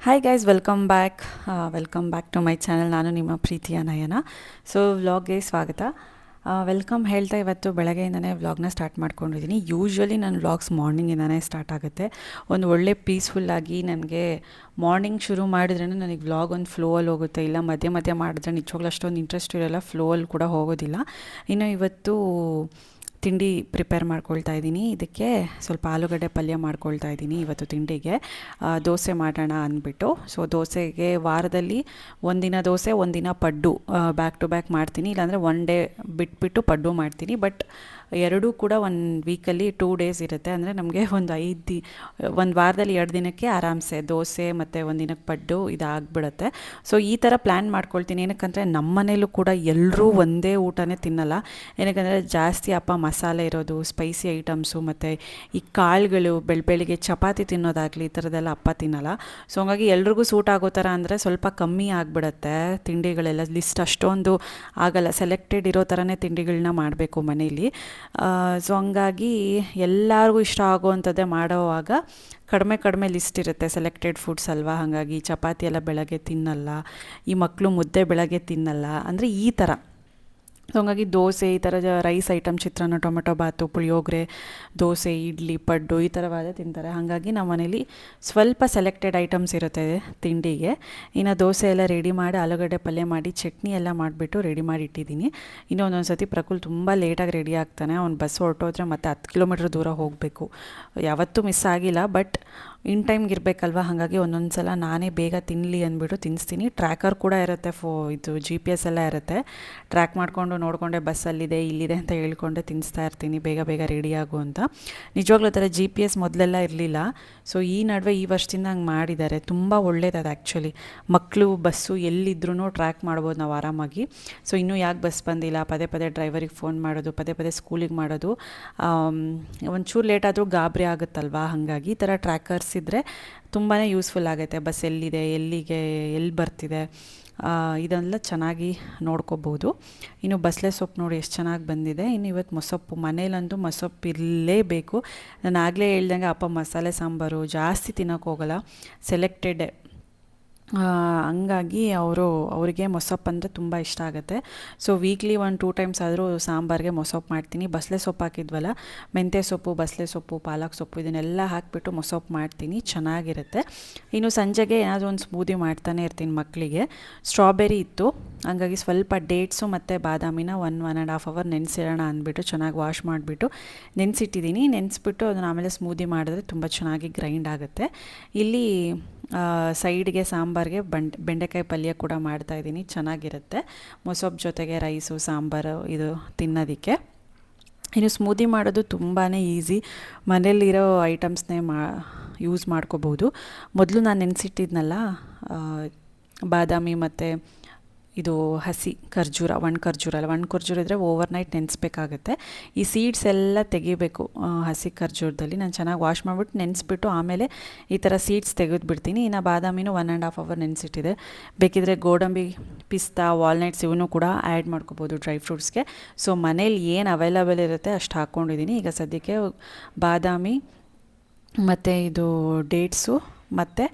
Hi guys, welcome back to my channel. ನಾನು ನಿಮ್ಮ ಪ್ರೀತಿಯ ನಯನ. ಸೊ ವ್ಲಾಗ್ಗೆ ಸ್ವಾಗತ. ವೆಲ್ಕಮ್ ಹೇಳ್ತಾ ಇವತ್ತು ಬೆಳಗ್ಗೆಯಿಂದನೇ ವ್ಲಾಗ್ನ ಸ್ಟಾರ್ಟ್ ಮಾಡ್ಕೊಂಡಿದ್ದೀನಿ. ಯೂಶ್ವಲಿ ನನ್ನ ವ್ಲಾಗ್ಸ್ ಮಾರ್ನಿಂಗಿಂದನೇ ಸ್ಟಾರ್ಟ್ ಆಗುತ್ತೆ. ಒಂದು ಒಳ್ಳೆ ಪೀಸ್ಫುಲ್ಲಾಗಿ ನನಗೆ ಮಾರ್ನಿಂಗ್ ಶುರು ಮಾಡಿದ್ರೇ ನನಗೆ ವ್ಲಾಗ್ ಒಂದು ಫ್ಲೋಯಲ್ಲಿ ಹೋಗುತ್ತೆ. ಇಲ್ಲ ಮಧ್ಯೆ ಮಧ್ಯೆ ಮಾಡಿದ್ರೆ ನಿಜವಾಗ್ಲೂ ಅಷ್ಟೊಂದು ಇಂಟ್ರೆಸ್ಟ್ ಇರೋಲ್ಲ, ಫ್ಲೋಯಲ್ಲಿ ಕೂಡ ಹೋಗೋದಿಲ್ಲ. ಇನ್ನು ಇವತ್ತು ತಿಂಡಿ ಪ್ರಿಪೇರ್ ಮಾಡ್ಕೊಳ್ತಾ ಇದ್ದೀನಿ. ಇದಕ್ಕೆ ಸ್ವಲ್ಪ ಆಲೂಗಡ್ಡೆ ಪಲ್ಯ ಮಾಡ್ಕೊಳ್ತಾ ಇದ್ದೀನಿ ಇವತ್ತು ತಿಂಡಿಗೆ. ದೋಸೆ ಮಾಡೋಣ ಅಂದ್ಬಿಟ್ಟು. ಸೊ ದೋಸೆಗೆ ವಾರದಲ್ಲಿ ಒಂದಿನ ದೋಸೆ, ಒಂದಿನ ಪಡ್ಡು ಬ್ಯಾಕ್ ಟು ಬ್ಯಾಕ್ ಮಾಡ್ತೀನಿ. ಇಲ್ಲಾಂದರೆ ಒನ್ ಡೇ ಬಿಟ್ಬಿಟ್ಟು ಪಡ್ಡು ಮಾಡ್ತೀನಿ. ಬಟ್ ಎರಡೂ ಕೂಡ ಒಂದು ವೀಕಲ್ಲಿ 2 ಡೇಸ್ ಇರುತ್ತೆ. ಅಂದರೆ ನಮಗೆ ಒಂದು ವಾರದಲ್ಲಿ 2 ದಿನಕ್ಕೆ ಆರಾಮ್ಸೆ ದೋಸೆ ಮತ್ತು ಒಂದು ದಿನಕ್ಕೆ ಪಡ್ಡು ಇದಾಗ್ಬಿಡುತ್ತೆ. ಸೊ ಈ ಥರ ಪ್ಲ್ಯಾನ್ ಮಾಡ್ಕೊಳ್ತೀನಿ. ಏನಕ್ಕಂದರೆ ನಮ್ಮ ಮನೇಲೂ ಕೂಡ ಎಲ್ಲರೂ ಒಂದೇ ಊಟನೇ ತಿನ್ನಲ್ಲ. ಏನಕ್ಕಂದರೆ ಜಾಸ್ತಿ ಅಪ್ಪ ಮಸಾಲೆ ಇರೋದು, ಸ್ಪೈಸಿ ಐಟಮ್ಸು ಮತ್ತು ಈ ಕಾಳುಗಳು ಬೆಳಿಗ್ಗೆ ಚಪಾತಿ ತಿನ್ನೋದಾಗಲಿ ಈ ಥರದ್ದೆಲ್ಲ ಅಪ್ಪ ತಿನ್ನಲ್ಲ. ಸೊ ಹಂಗಾಗಿ ಎಲ್ರಿಗೂ ಸೂಟ್ ಆಗೋ ಥರ ಅಂದರೆ ಸ್ವಲ್ಪ ಕಮ್ಮಿ ಆಗಿಬಿಡತ್ತೆ ತಿಂಡಿಗಳೆಲ್ಲ. ಲಿಸ್ಟ್ ಅಷ್ಟೊಂದು ಆಗಲ್ಲ, ಸೆಲೆಕ್ಟೆಡ್ ಇರೋ ಥರನೇ ತಿಂಡಿಗಳನ್ನ ಮಾಡಬೇಕು ಮನೇಲಿ. ಸೊ ಹಂಗಾಗಿ ಎಲ್ಲರಿಗೂ ಇಷ್ಟ ಆಗೋವಂಥದ್ದೇ ಮಾಡೋವಾಗ ಕಡಿಮೆ ಲಿಸ್ಟ್ ಇರುತ್ತೆ, ಸೆಲೆಕ್ಟೆಡ್ ಫುಡ್ಸ್ ಅಲ್ವಾ. ಹಾಗಾಗಿ ಚಪಾತಿ ಎಲ್ಲ ಬೆಳಗ್ಗೆ ತಿನ್ನಲ್ಲ, ಈ ಮಕ್ಕಳು ಮುದ್ದೆ ಬೆಳಗ್ಗೆ ತಿನ್ನಲ್ಲ, ಅಂದರೆ ಈ ಥರ. ಸೊ ಹಂಗಾಗಿ ದೋಸೆ, ಈ ಥರದ ರೈಸ್ ಐಟಮ್, ಚಿತ್ರಾನ್ನ, ಟೊಮೆಟೊ ಬಾತು, ಪುಳಿಯೋಗರೆ, ದೋಸೆ, ಇಡ್ಲಿ, ಪಡ್ಡು ಈ ಥರವಾದ ತಿಂತಾರೆ. ಹಾಗಾಗಿ ನಮ್ಮ ಮನೇಲಿ ಸ್ವಲ್ಪ ಸೆಲೆಕ್ಟೆಡ್ ಐಟಮ್ಸ್ ಇರುತ್ತೆ ತಿಂಡಿಗೆ. ಇನ್ನು ದೋಸೆ ಎಲ್ಲ ರೆಡಿ ಮಾಡಿ, ಆಲೂಗಡ್ಡೆ ಪಲ್ಯ ಮಾಡಿ, ಚಟ್ನಿ ಎಲ್ಲ ಮಾಡಿಬಿಟ್ಟು ರೆಡಿ ಮಾಡಿ ಇಟ್ಟಿದ್ದೀನಿ. ಇನ್ನು ಒಂದೊಂದು ಸತಿ ಪ್ರಕುಲ್ ತುಂಬ ಲೇಟಾಗಿ ರೆಡಿ ಆಗ್ತಾನೆ. ಅವ್ನು ಬಸ್ ಹೊರಟೋದ್ರೆ ಮತ್ತೆ 10 ಕಿಲೋಮೀಟ್ರ್ ದೂರ ಹೋಗಬೇಕು. ಯಾವತ್ತೂ ಮಿಸ್ ಆಗಿಲ್ಲ, ಬಟ್ ಇನ್ ಟೈಮ್ಗೆ ಇರಬೇಕಲ್ವ. ಹಾಗಾಗಿ ಒಂದೊಂದು ಸಲ ನಾನೇ ಬೇಗ ತಿನ್ನಲಿ ಅಂದ್ಬಿಟ್ಟು ತಿನ್ನಿಸ್ತೀನಿ. ಟ್ರ್ಯಾಕರ್ ಕೂಡ ಇರುತ್ತೆ, ಇದು GPS ಎಲ್ಲ ಇರುತ್ತೆ. ಟ್ರ್ಯಾಕ್ ಮಾಡಿಕೊಂಡು ನೋಡಿಕೊಂಡೆ ಬಸ್ಸಲ್ಲಿದೆ ಇಲ್ಲಿದೆ ಅಂತ ಹೇಳ್ಕೊಂಡೆ ತಿನ್ನಿಸ್ತಾ ಇರ್ತೀನಿ, ಬೇಗ ರೆಡಿ ಆಗು ಅಂತ. ನಿಜವಾಗ್ಲೂ ಥರ GPS ಮೊದಲೆಲ್ಲ ಇರಲಿಲ್ಲ. ಸೊ ಈ ನಡುವೆ ಈ ವರ್ಷದಿಂದ ಹಂಗೆ ಮಾಡಿದ್ದಾರೆ. ತುಂಬ ಒಳ್ಳೇದದು ಆ್ಯಕ್ಚುಲಿ. ಮಕ್ಕಳು ಬಸ್ಸು ಎಲ್ಲಿದ್ರೂ ಟ್ರ್ಯಾಕ್ ಮಾಡ್ಬೋದು ನಾವು ಆರಾಮಾಗಿ. ಸೊ ಇನ್ನೂ ಯಾಕೆ ಬಸ್ ಬಂದಿಲ್ಲ, ಪದೇ ಡ್ರೈವರಿಗೆ ಫೋನ್ ಮಾಡೋದು, ಪದೇ ಸ್ಕೂಲಿಗೆ ಮಾಡೋದು, ಒಂಚೂರು ಲೇಟ್ ಆದರೂ ಗಾಬರಿ ಆಗುತ್ತಲ್ವ. ಹಾಗಾಗಿ ಈ ಥರ ಟ್ರ್ಯಾಕರ್ಸ್ ಇದ್ದರೆ ತುಂಬಾ ಯೂಸ್ಫುಲ್ ಆಗುತ್ತೆ. ಬಸ್ ಎಲ್ಲಿದೆ, ಎಲ್ಲಿ ಬರ್ತಿದೆ, ಇದೆಲ್ಲ ಚೆನ್ನಾಗಿ ನೋಡ್ಕೋಬೋದು. ಇನ್ನು ಬಸಳೆ ಸೊಪ್ಪು ನೋಡಿ ಎಷ್ಟು ಚೆನ್ನಾಗಿ ಬಂದಿದೆ. ಇನ್ನು ಇವತ್ತು ಮೊಸಪ್ಪು, ಮನೇಲಂತೂ ಮೊಸಪ್ಪು ಇರಲೇಬೇಕು. ನಾನು ಆಗಲೇ ಹೇಳ್ದಂಗೆ ಅಪ್ಪ ಮಸಾಲೆ ಸಾಂಬಾರು ಜಾಸ್ತಿ ತಿನ್ನೋಕೆ ಹೋಗಲ್ಲ, ಸೆಲೆಕ್ಟೆಡ್ಡೇ. ಹಂಗಾಗಿ ಅವರಿಗೆ ಮೊಸಪ್ಪು ಅಂದರೆ ತುಂಬ ಇಷ್ಟ ಆಗುತ್ತೆ. ಸೊ ವೀಕ್ಲಿ 1-2 ಟೈಮ್ಸ್ ಆದರೂ ಸಾಂಬಾರಿಗೆ ಮೊಸಪ್ಪು ಮಾಡ್ತೀನಿ. ಬಸಳೆ ಸೊಪ್ಪು ಹಾಕಿದ್ವಲ್ಲ, ಮೆಂತ್ಯ ಸೊಪ್ಪು, ಬಸಳೆ ಸೊಪ್ಪು, ಪಾಲಕ್ ಸೊಪ್ಪು ಇದನ್ನೆಲ್ಲ ಹಾಕಿಬಿಟ್ಟು ಮೊಸಪ್ಪು ಮಾಡ್ತೀನಿ, ಚೆನ್ನಾಗಿರುತ್ತೆ. ಇನ್ನು ಸಂಜೆಗೆ ಏನಾದರೂ ಒಂದು ಸ್ಮೂದಿ ಮಾಡ್ತಾನೆ ಇರ್ತೀನಿ ಮಕ್ಕಳಿಗೆ. ಸ್ಟ್ರಾಬೆರಿ ಇತ್ತು, ಹಂಗಾಗಿ ಸ್ವಲ್ಪ ಡೇಟ್ಸು ಮತ್ತು ಬಾದಾಮಿನ 1-1.5 ಅವರ್ ನೆನೆಸಿಡೋಣ ಅಂದ್ಬಿಟ್ಟು ಚೆನ್ನಾಗಿ ವಾಶ್ ಮಾಡಿಬಿಟ್ಟು ನೆನೆಸಿಟ್ಟಿದ್ದೀನಿ. ನೆನೆಸ್ಬಿಟ್ಟು ಅದನ್ನು ಆಮೇಲೆ ಸ್ಮೂದಿ ಮಾಡಿದ್ರೆ ತುಂಬ ಚೆನ್ನಾಗಿ ಗ್ರೈಂಡ್ ಆಗುತ್ತೆ. ಇಲ್ಲಿ ಸೈಡ್ಗೆ ಸಾಂಬಾರಿಗೆ ಬೆಂಡೆಕಾಯಿ ಪಲ್ಯ ಕೂಡ ಮಾಡ್ತಾಯಿದ್ದೀನಿ, ಚೆನ್ನಾಗಿರುತ್ತೆ. ಮೊಸಪ್ಪು ಜೊತೆಗೆ ರೈಸು, ಸಾಂಬಾರು ಇದು ತಿನ್ನೋದಕ್ಕೆ. ಇನ್ನು ಸ್ಮೂದಿ ಮಾಡೋದು ತುಂಬಾ ಈಸಿ. ಮನೇಲಿರೋ ಐಟಮ್ಸ್ನೇ ಯೂಸ್ ಮಾಡ್ಕೋಬೋದು. ಮೊದಲು ನಾನು ನೆನೆಸಿಟ್ಟಿದ್ನಲ್ಲ ಬಾದಾಮಿ ಮತ್ತು ಇದು ಹಸಿ ಖರ್ಜೂರ, ಒಣ ಖರ್ಜೂರ ಇದ್ದರೆ ಓವರ್ನೈಟ್ ನೆನೆಸ್ಬೇಕಾಗತ್ತೆ. ಈ ಸೀಡ್ಸ್ ಎಲ್ಲ ತೆಗಿಬೇಕು ಹಸಿ ಖರ್ಜೂರದಲ್ಲಿ. ನಾನು ಚೆನ್ನಾಗಿ ವಾಶ್ ಮಾಡಿಬಿಟ್ಟು ನೆನೆಸ್ಬಿಟ್ಟು ಆಮೇಲೆ ಈ ಥರ ಸೀಡ್ಸ್ ತೆಗೆದುಬಿಡ್ತೀನಿ. ಇನ್ನು ಬಾದಾಮಿನೂ 1.5 ಅವರ್ ನೆನೆಸಿಟ್ಟಿದೆ. ಬೇಕಿದ್ರೆ ಗೋಡಂಬಿ, ಪಿಸ್ತಾ, ವಾಲ್ನಟ್ಸ್ ಇವನ್ನೂ ಕೂಡ ಆ್ಯಡ್ ಮಾಡ್ಕೋಬೋದು ಡ್ರೈ ಫ್ರೂಟ್ಸ್ಗೆ. ಸೊ ಮನೇಲಿ ಏನು ಅವೈಲಬಲ್ ಇರುತ್ತೆ ಅಷ್ಟು ಹಾಕ್ಕೊಂಡಿದ್ದೀನಿ. ಈಗ ಸದ್ಯಕ್ಕೆ ಬಾದಾಮಿ ಮತ್ತು ಇದು ಡೇಟ್ಸು ಮತ್ತು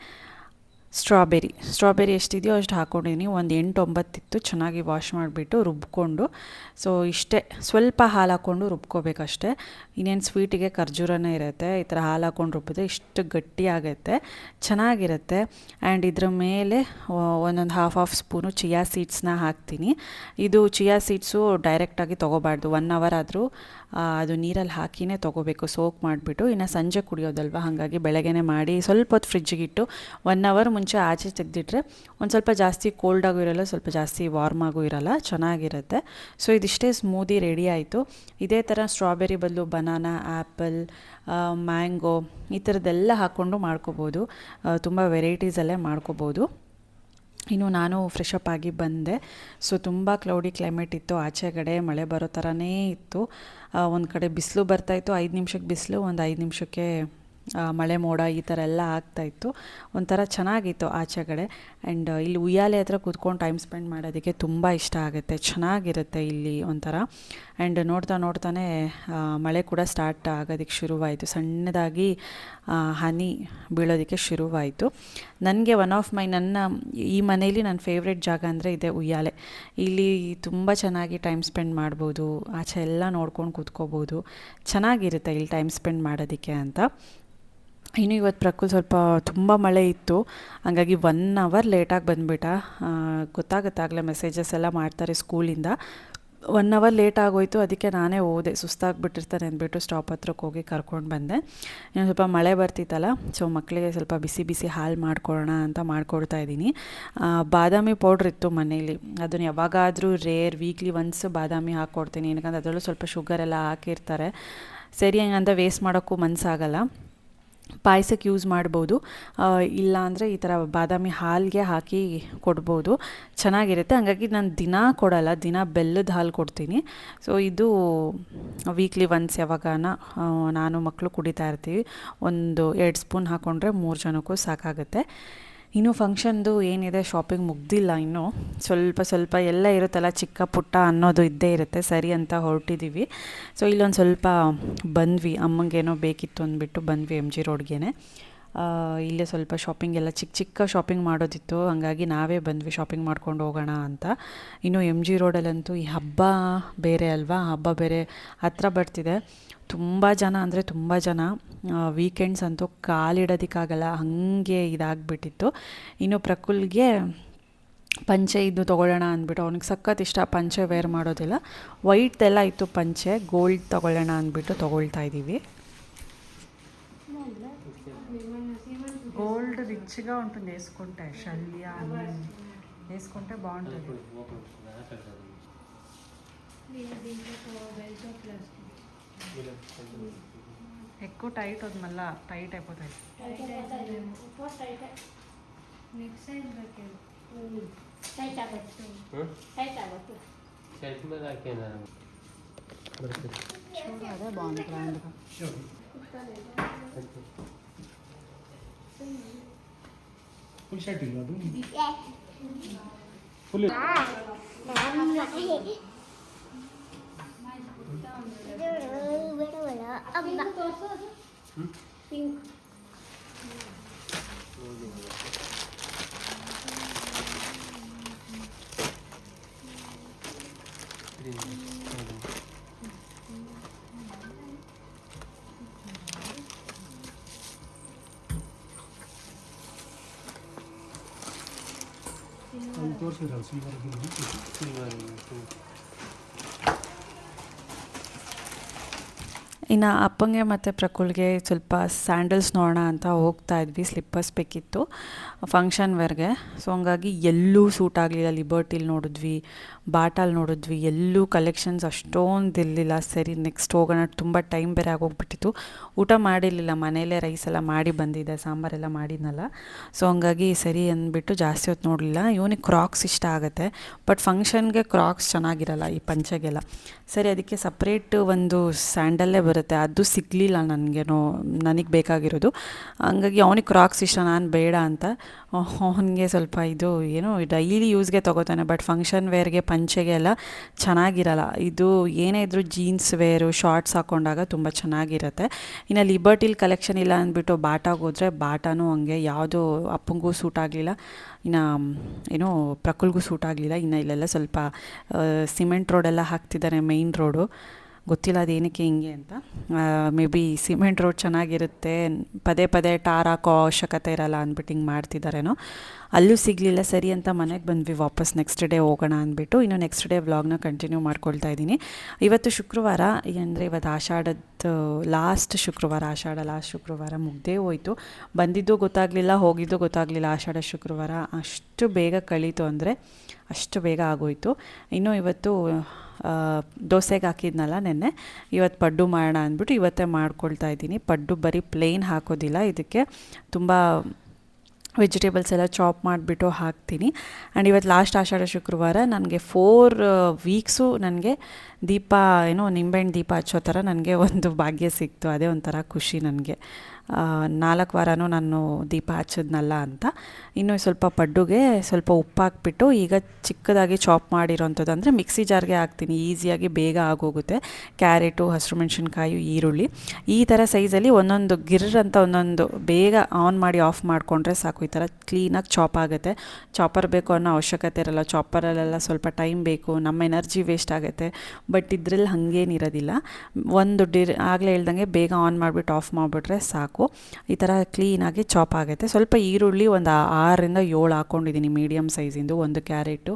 ಸ್ಟ್ರಾಬೆರಿ ಎಷ್ಟಿದೆಯೋ ಅಷ್ಟು ಹಾಕ್ಕೊಂಡಿದ್ದೀನಿ. ಒಂದು 8-9 ಇತ್ತು, ಚೆನ್ನಾಗಿ ವಾಶ್ ಮಾಡಿಬಿಟ್ಟು ರುಬ್ಕೊಂಡು. ಸೊ ಇಷ್ಟೇ, ಸ್ವಲ್ಪ ಹಾಲು ಹಾಕ್ಕೊಂಡು ರುಬ್ಕೋಬೇಕಷ್ಟೆ. ಇನ್ನೇನು ಸ್ವೀಟಿಗೆ ಖರ್ಜೂರನೇ ಇರುತ್ತೆ. ಈ ಥರ ಹಾಲು ಹಾಕ್ಕೊಂಡು ರುಬ್ಬಿದ್ರೆ ಇಷ್ಟು ಗಟ್ಟಿ ಆಗುತ್ತೆ, ಚೆನ್ನಾಗಿರುತ್ತೆ. ಆ್ಯಂಡ್ ಇದ್ರ ಮೇಲೆ 1.5 ಸ್ಪೂನು ಚಿಯಾ ಸೀಡ್ಸ್ನ ಹಾಕ್ತೀನಿ. ಇದು ಚಿಯಾ ಸೀಡ್ಸು ಡೈರೆಕ್ಟಾಗಿ ತೊಗೋಬಾರ್ದು, 1 ಅವರ್ ಆದರೂ ಅದು ನೀರಲ್ಲಿ ಹಾಕಿನೇ ತೊಗೋಬೇಕು, ಸೋಕ್ ಮಾಡಿಬಿಟ್ಟು. ಇನ್ನು ಸಂಜೆ ಕುಡಿಯೋದಲ್ವ, ಹಾಗಾಗಿ ಬೆಳಗ್ಗೆನೇ ಮಾಡಿ ಸ್ವಲ್ಪ ಹೊತ್ತು ಫ್ರಿಜ್ಜಿಗಿಟ್ಟು 1 ಅವರ್ ಮುಂಚೆ ಆಚೆ ತೆಗೆದಿಟ್ರೆ ಒಂದು ಸ್ವಲ್ಪ ಜಾಸ್ತಿ ಕೋಲ್ಡಾಗೂ ಇರೋಲ್ಲ, ಸ್ವಲ್ಪ ಜಾಸ್ತಿ ವಾರ್ಮಾಗೂ ಇರೋಲ್ಲ, ಚೆನ್ನಾಗಿರುತ್ತೆ. ಸೊ ಇದಿಷ್ಟೇ ಸ್ಮೂದಿ ರೆಡಿ ಆಯಿತು. ಇದೇ ಥರ ಸ್ಟ್ರಾಬೆರಿ ಬದಲು ಬನಾನಾ, ಆ್ಯಪಲ್, ಮ್ಯಾಂಗೋ ಈ ಥರದ್ದೆಲ್ಲ ಹಾಕ್ಕೊಂಡು ಮಾಡ್ಕೋಬೋದು. ತುಂಬ ವೆರೈಟೀಸಲ್ಲೇ ಮಾಡ್ಕೋಬೋದು. ಇನ್ನು ನಾನು ಫ್ರೆಶ್ ಅಪ್ ಆಗಿ ಬಂದೆ. ಸೊ ತುಂಬ ಕ್ಲೌಡಿ ಕ್ಲೈಮೇಟ್ ಇತ್ತು, ಆಚೆಗಡೆ ಮಳೆ ಬರೋ ಥರನೇ ಇತ್ತು. ಒಂದು ಕಡೆ ಬಿಸಿಲು ಬರ್ತಾಯಿತ್ತು, 5 ನಿಮಿಷಕ್ಕೆ ಬಿಸಿಲು, ಒಂದು 5 ನಿಮಿಷಕ್ಕೆ ಮಳೆ ಮೋಡ ಈ ಥರ ಎಲ್ಲ ಆಗ್ತಾಯಿತ್ತು. ಒಂಥರ ಚೆನ್ನಾಗಿತ್ತು ಆಚೆಗಡೆ. ಆ್ಯಂಡ್ ಇಲ್ಲಿ ಉಯ್ಯಾಲೆ ಹತ್ರ ಕೂತ್ಕೊಂಡು ಟೈಮ್ ಸ್ಪೆಂಡ್ ಮಾಡೋದಕ್ಕೆ ತುಂಬ ಇಷ್ಟ ಆಗುತ್ತೆ, ಚೆನ್ನಾಗಿರುತ್ತೆ ಇಲ್ಲಿ ಒಂಥರ. ಆ್ಯಂಡ್ ನೋಡ್ತಾನೆ ಮಳೆ ಕೂಡ ಸ್ಟಾರ್ಟ್ ಆಗೋದಕ್ಕೆ ಶುರುವಾಯಿತು. ಸಣ್ಣದಾಗಿ ಹನಿ ಬೀಳೋದಕ್ಕೆ ಶುರುವಾಯಿತು. ನನಗೆ ನನ್ನ ಈ ಮನೇಲಿ ನನ್ನ ಫೇವ್ರೆಟ್ ಜಾಗ ಅಂದರೆ ಇದೆ ಉಯ್ಯಾಲೆ. ಇಲ್ಲಿ ತುಂಬ ಚೆನ್ನಾಗಿ ಟೈಮ್ ಸ್ಪೆಂಡ್ ಮಾಡ್ಬೋದು, ಆಚೆ ಎಲ್ಲ ನೋಡ್ಕೊಂಡು ಕೂತ್ಕೋಬೋದು, ಚೆನ್ನಾಗಿರುತ್ತೆ ಇಲ್ಲಿ ಟೈಮ್ ಸ್ಪೆಂಡ್ ಮಾಡೋದಕ್ಕೆ ಅಂತ. ಇನ್ನು ಇವತ್ತು ಪ್ರಕೃಲ್ ಸ್ವಲ್ಪ ತುಂಬ ಮಳೆ ಇತ್ತು, ಹಾಗಾಗಿ 1 ಅವರ್ ಲೇಟಾಗಿ ಬಂದುಬಿಟ್ಟ. ಗೊತ್ತಾಗತ್ತಾಗಲೇ ಮೆಸೇಜಸ್ ಎಲ್ಲ ಮಾಡ್ತಾರೆ ಸ್ಕೂಲಿಂದ. 1 ಅವರ್ ಲೇಟ್ ಆಗೋಯಿತು, ಅದಕ್ಕೆ ನಾನೇ ಹೋದೆ, ಸುಸ್ತಾಗಿಬಿಟ್ಟಿರ್ತಾನೆ ಅಂದ್ಬಿಟ್ಟು ಸ್ಟಾಪ್ ಹತ್ರಕ್ಕೆ ಹೋಗಿ ಕರ್ಕೊಂಡು ಬಂದೆ. ಇನ್ನು ಸ್ವಲ್ಪ ಮಳೆ ಬರ್ತಿತ್ತಲ್ಲ, ಸೊ ಮಕ್ಕಳಿಗೆ ಸ್ವಲ್ಪ ಬಿಸಿ ಬಿಸಿ ಹಾಲು ಮಾಡ್ಕೊಳ್ಳೋಣ ಅಂತ ಮಾಡ್ಕೊಡ್ತಾಯಿದ್ದೀನಿ. ಬಾದಾಮಿ ಪೌಡ್ರ್ ಇತ್ತು ಮನೇಲಿ, ಅದನ್ನು ಯಾವಾಗಾದರೂ ವೀಕ್ಲಿ ಒನ್ಸ್ ಬಾದಾಮಿ ಹಾಕ್ಕೊಡ್ತೀನಿ, ಏನಕ್ಕಂದ್ರೆ ಅದರಲ್ಲೂ ಸ್ವಲ್ಪ ಶುಗರ್ ಎಲ್ಲ ಹಾಕಿರ್ತಾರೆ. ಸರಿ ಹಂಗಂತ ವೇಸ್ಟ್ ಮಾಡೋಕ್ಕೂ ಮನಸ್ಸಾಗಲ್ಲ. ಪಾಯಸಕ್ಕೆ ಯೂಸ್ ಮಾಡ್ಬೋದು, ಇಲ್ಲ ಅಂದರೆ ಈ ಥರ ಬಾದಾಮಿ ಹಾಲಿಗೆ ಹಾಕಿ ಕೊಡ್ಬೋದು, ಚೆನ್ನಾಗಿರುತ್ತೆ. ಹಾಗಾಗಿ ನಾನು ದಿನ ಕೊಡಲ್ಲ, ದಿನ ಬೆಲ್ಲದ ಹಾಲು ಕೊಡ್ತೀನಿ. ಸೊ ಇದು ವೀಕ್ಲಿ ಒನ್ಸ್ ಯಾವಾಗಾನ ನಾನು ಮಕ್ಕಳು ಕುಡಿತಾ ಇರ್ತೀವಿ. 1-2 ಸ್ಪೂನ್ ಹಾಕ್ಕೊಂಡ್ರೆ 3 ಜನಕ್ಕೂ ಸಾಕಾಗುತ್ತೆ. ಇನ್ನು ಫಂಕ್ಷನ್ದು ಏನಿದೆ ಶಾಪಿಂಗ್ ಮುಗ್ದಿಲ್ಲ ಇನ್ನೂ, ಸ್ವಲ್ಪ ಎಲ್ಲ ಇರುತ್ತಲ್ಲ ಚಿಕ್ಕ ಪುಟ್ಟ ಅನ್ನೋದು ಇದ್ದೇ ಇರುತ್ತೆ. ಸರಿ ಅಂತ ಹೊರಟಿದ್ದೀವಿ. ಸೊ ಇಲ್ಲೊಂದು ಸ್ವಲ್ಪ ಬಂದ್ವಿ, ಅಮ್ಮಂಗೇನೋ ಬೇಕಿತ್ತು ಅಂದ್ಬಿಟ್ಟು ಬಂದ್ವಿ MG ರೋಡ್ಗೆ. ಇಲ್ಲೇ ಸ್ವಲ್ಪ ಶಾಪಿಂಗ್ ಎಲ್ಲ ಚಿಕ್ಕ ಶಾಪಿಂಗ್ ಮಾಡೋದಿತ್ತು, ಹಾಗಾಗಿ ನಾವೇ ಬಂದ್ವಿ ಶಾಪಿಂಗ್ ಮಾಡ್ಕೊಂಡು ಹೋಗೋಣ ಅಂತ. ಇನ್ನು MG ರೋಡಲ್ಲಂತೂ ಈ ಹಬ್ಬ ಬೇರೆ ಅಲ್ವಾ, ಹಬ್ಬ ಬೇರೆ ಹತ್ರ ಬರ್ತಿದೆ. ತುಂಬ ಜನ ಅಂದರೆ ತುಂಬ ಜನ, ವೀಕೆಂಡ್ಸ್ ಅಂತೂ ಕಾಲಿಡೋದಕ್ಕಾಗಲ್ಲ, ಹಾಗೆ ಇದಾಗಿಬಿಟ್ಟಿತ್ತು. ಇನ್ನು ಪ್ರಕುಲ್ಗೆ ಪಂಚೆ ಇದು ತೊಗೊಳ್ಳೋಣ ಅಂದ್ಬಿಟ್ಟು, ಅವ್ನಿಗೆ ಸಖತ್ ಇಷ್ಟ ಪಂಚೆ ವೇರ್ ಮಾಡೋದಿಲ್ಲ. ವೈಟ್ದೆಲ್ಲ ಇತ್ತು ಪಂಚೆ, ಗೋಲ್ಡ್ ತೊಗೊಳ್ಳೋಣ ಅಂದ್ಬಿಟ್ಟು ತೊಗೊಳ್ತಾ ಇದ್ದೀವಿ. గోల్డ్ రిచ్గా ఉంటుంది వేసుకుంటే, షల్య వేసుకుంటే బాగుంటుంది. ఎక్కువ టైట్ వద్దు, మళ్ళీ టైట్ అయిపోతుంది. అదే బాగుంది గ్రాండ్గా. ಫುಲ್ ಶರ್ಟ್ ಇಲ್ಲ ಅದು ಫುಲ್ ತೋರಿಸಿದ್ರಲ್ಲ ಸಿಲ್ವರ್. ಇನ್ನು ಅಪ್ಪಂಗೆ ಮತ್ತು ಪ್ರಕುಲ್ಗೆ ಸ್ವಲ್ಪ ಸ್ಯಾಂಡಲ್ಸ್ ನೋಡೋಣ ಅಂತ ಹೋಗ್ತಾ ಇದ್ವಿ. ಸ್ಲಿಪ್ಪರ್ಸ್ ಬೇಕಿತ್ತು ಫಂಕ್ಷನ್ ವೇರ್ಗೆ. ಸೊ ಹಂಗಾಗಿ ಎಲ್ಲೂ ಸೂಟ್ ಆಗಲಿಲ್ಲ. ಲಿಬರ್ಟಿಲಿ ನೋಡಿದ್ವಿ, ಬಾಟಾಲ್ ನೋಡಿದ್ವಿ, ಎಲ್ಲೂ ಕಲೆಕ್ಷನ್ಸ್ ಅಷ್ಟೊಂದು ಇರಲಿಲ್ಲ. ಸರಿ ನೆಕ್ಸ್ಟ್ ಹೋಗೋಣ, ತುಂಬ ಟೈಮ್ ಬೇರೆ ಆಗೋಗ್ಬಿಟ್ಟಿತ್ತು. ಊಟ ಮಾಡಿರಲಿಲ್ಲ, ಮನೇಲೇ ರೈಸ್ ಎಲ್ಲ ಮಾಡಿ ಬಂದಿದ್ದೆ, ಸಾಂಬಾರೆಲ್ಲ ಮಾಡಿದ್ನಲ್ಲ. ಸೊ ಹಂಗಾಗಿ ಸರಿ ಅಂದ್ಬಿಟ್ಟು ಜಾಸ್ತಿ ಹೊತ್ತು ನೋಡಲಿಲ್ಲ. ಇವನಿಗೆ ಕ್ರಾಕ್ಸ್ ಇಷ್ಟ ಆಗುತ್ತೆ, ಬಟ್ ಫಂಕ್ಷನ್ಗೆ ಕ್ರಾಕ್ಸ್ ಚೆನ್ನಾಗಿರಲ್ಲ ಈ ಪಂಚೆಗೆಲ್ಲ. ಸರಿ ಅದಕ್ಕೆ ಸಪ್ರೇಟ್ ಒಂದು ಸ್ಯಾಂಡಲ್ಲೇ ಬರುತ್ತೆ, ಅದು ಸಿಗಲಿಲ್ಲ ನನಗೆ ಬೇಕಾಗಿರೋದು. ಹಂಗಾಗಿ ಅವನಿಗೆ ಕ್ರಾಕ್ಸ್ ಇಷ್ಟ, ನಾನು ಬೇಡ ಅಂತ. ಅವನಿಗೆ ಸ್ವಲ್ಪ ಇದು ಏನೋ ಡೈಲಿ ಯೂಸ್ಗೆ ತೊಗೋತಾನೆ, ಬಟ್ ಫಂಕ್ಷನ್ ವೇರ್ಗೆ ಪಂಚೆಗೆ ಎಲ್ಲ ಚೆನ್ನಾಗಿರಲ್ಲ. ಇದು ಏನೇ ಇದ್ದರೂ ಜೀನ್ಸ್ ವೇರು ಶಾರ್ಟ್ಸ್ ಹಾಕ್ಕೊಂಡಾಗ ತುಂಬ ಚೆನ್ನಾಗಿರುತ್ತೆ. ಇನ್ನು ಲಿಬರ್ಟಿಲಿ ಕಲೆಕ್ಷನ್ ಇಲ್ಲ ಅಂದ್ಬಿಟ್ಟು ಬಾಟಾಗೆ ಹೋದರೆ ಬಾಟಾನೂ ಹಂಗೆ ಯಾವುದೂ ಅಪ್ಪಂಗೂ ಸೂಟ್ ಆಗಲಿಲ್ಲ, ಇನ್ನು ಏನೋ ಪ್ರಕುಲ್ಗೂ ಸೂಟ್ ಆಗಲಿಲ್ಲ. ಇನ್ನು ಇಲ್ಲೆಲ್ಲ ಸ್ವಲ್ಪ ಸಿಮೆಂಟ್ ರೋಡೆಲ್ಲ ಹಾಕ್ತಿದ್ದಾರೆ, ಮೇಯ್ನ್ ರೋಡು. ಗೊತ್ತಿಲ್ಲ ಅದೇನಕ್ಕೆ ಹಿಂಗೆ ಅಂತ. ಮೇ ಬಿ ಸಿಮೆಂಟ್ ರೋಡ್ ಚೆನ್ನಾಗಿರುತ್ತೆ, ಪದೇ ಟಾರ್ ಹಾಕೋ ಅವಶ್ಯಕತೆ ಇರಲ್ಲ ಅಂದ್ಬಿಟ್ಟು ಹಿಂಗೆ ಮಾಡ್ತಿದ್ದಾರೇನೋ. ಅಲ್ಲೂ ಸಿಗಲಿಲ್ಲ. ಸರಿ ಅಂತ ಮನೆಗೆ ಬಂದ್ವಿ ವಾಪಸ್, ನೆಕ್ಸ್ಟ್ ಡೇ ಹೋಗೋಣ ಅಂದ್ಬಿಟ್ಟು. ಇನ್ನು ನೆಕ್ಸ್ಟ್ ಡೇ ವ್ಲಾಗ್ನ ಕಂಟಿನ್ಯೂ ಮಾಡ್ಕೊಳ್ತಾ ಇದ್ದೀನಿ. ಇವತ್ತು ಶುಕ್ರವಾರ, ಅಂದರೆ ಇವತ್ತು ಆಷಾಢದ ಲಾಸ್ಟ್ ಶುಕ್ರವಾರ ಮುಗ್ದೇ ಹೋಯಿತು. ಬಂದಿದ್ದು ಗೊತ್ತಾಗಲಿಲ್ಲ, ಹೋಗಿದ್ದು ಗೊತ್ತಾಗಲಿಲ್ಲ. ಆಷಾಢ ಶುಕ್ರವಾರ ಅಷ್ಟು ಬೇಗ ಕಳೀತು ಅಂದರೆ ಅಷ್ಟು ಬೇಗ ಆಗೋಯಿತು. ಇನ್ನು ಇವತ್ತು ದೋಸೆಗೆ ಹಾಕಿದ್ನಲ್ಲ ನೆನ್ನೆ, ಇವತ್ತು ಪಡ್ಡು ಮಾಡೋಣ ಅಂದ್ಬಿಟ್ಟು ಇವತ್ತೇ ಮಾಡ್ಕೊಳ್ತಾ ಇದ್ದೀನಿ. ಪಡ್ಡು ಬರೀ ಪ್ಲೇನ್ ಹಾಕೋದಿಲ್ಲ, ಇದಕ್ಕೆ ತುಂಬ ವೆಜಿಟೇಬಲ್ಸ್ ಎಲ್ಲ ಚಾಪ್ ಮಾಡಿಬಿಟ್ಟು ಹಾಕ್ತೀನಿ. ಆ್ಯಂಡ್ ಇವತ್ತು ಲಾಸ್ಟ್ ಆಷಾಢ ಶುಕ್ರವಾರ ನನಗೆ 4 ವೀಕ್ಸು ನನಗೆ ದೀಪ ನಿಂಬೆಹಣ್ಣು ದೀಪ ಹಚ್ಚೋ ಥರ ನನಗೆ ಒಂದು ಭಾಗ್ಯ ಸಿಕ್ತು. ಅದೇ ಒಂಥರ ಖುಷಿ ನನಗೆ. 4 ವಾರನೂ ನಾನು ದೀಪ ಹಚ್ಚೋದ್ನಲ್ಲ ಅಂತ. ಇನ್ನು ಸ್ವಲ್ಪ ಪಡ್ಡುಗೆ ಸ್ವಲ್ಪ ಉಪ್ಪು ಹಾಕ್ಬಿಟ್ಟು ಈಗ ಚಿಕ್ಕದಾಗಿ ಚಾಪ್ ಮಾಡಿರೋಂಥದ್ದು ಅಂದರೆ ಮಿಕ್ಸಿ ಜಾರ್ಗೆ ಹಾಕ್ತೀನಿ, ಈಸಿಯಾಗಿ ಬೇಗ ಆಗೋಗುತ್ತೆ. ಕ್ಯಾರೆಟು, ಹಸಿರು ಮೆಣಸಿನ್ಕಾಯಿ, ಈರುಳ್ಳಿ ಈ ಥರ ಸೈಜಲ್ಲಿ ಒಂದೊಂದು ಗಿರ್ರ್ ಅಂತ ಒಂದೊಂದು ಬೇಗ ಆನ್ ಮಾಡಿ ಆಫ್ ಮಾಡಿಕೊಂಡ್ರೆ ಸಾಕು. ಈ ಥರ ಕ್ಲೀನಾಗಿ ಚಾಪ್ ಆಗುತ್ತೆ. ಚಾಪರ್ ಬೇಕು ಅನ್ನೋ ಅವಶ್ಯಕತೆ ಇರಲ್ಲ. ಚಾಪರಲ್ಲೆಲ್ಲ ಸ್ವಲ್ಪ ಟೈಮ್ ಬೇಕು, ನಮ್ಮ ಎನರ್ಜಿ ವೇಸ್ಟ್ ಆಗುತ್ತೆ. ಬಟ್ ಇದ್ರಲ್ಲಿ ಹಾಗೇನಿರೋದಿಲ್ಲ. ಒಂದು ಆಗಲೇ ಹೇಳ್ದಂಗೆ ಬೇಗ ಆನ್ ಮಾಡಿಬಿಟ್ಟು ಆಫ್ ಮಾಡಿಬಿಟ್ರೆ ಸಾಕು. ಈ ಥರ ಕ್ಲೀನಾಗಿ ಚಾಪ್ ಆಗುತ್ತೆ. ಸ್ವಲ್ಪ ಈರುಳ್ಳಿ ಒಂದು 6ರಿಂದ 7 ಹಾಕ್ಕೊಂಡಿದ್ದೀನಿ ಮೀಡಿಯಮ್ ಸೈಜಿಂದು. ಒಂದು ಕ್ಯಾರೆಟು,